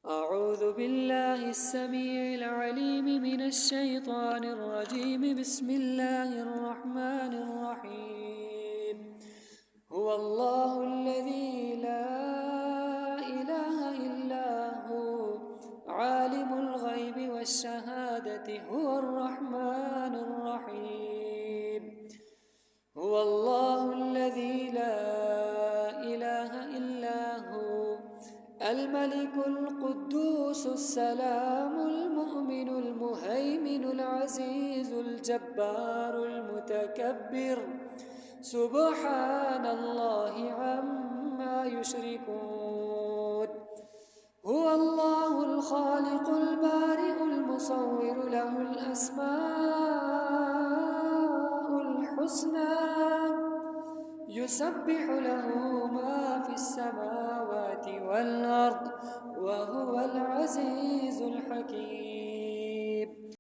أعوذ بالله السميع العليم من الشيطان الرجيم. بسم الله الرحمن الرحيم. هو الله الذي لا إله إلا هو عالم الغيب والشهادة هو الرحمن الرحيم. هو الله الذي لا إله إلا هو الملك القدوس السلام المؤمن المهيمن العزيز الجبار المتكبر سبحان الله عما يشركون. هو الله الخالق البارئ المصور له الأسماء الحسنى يسبح له ما في السماوات والأرض وهو العزيز الحكيم.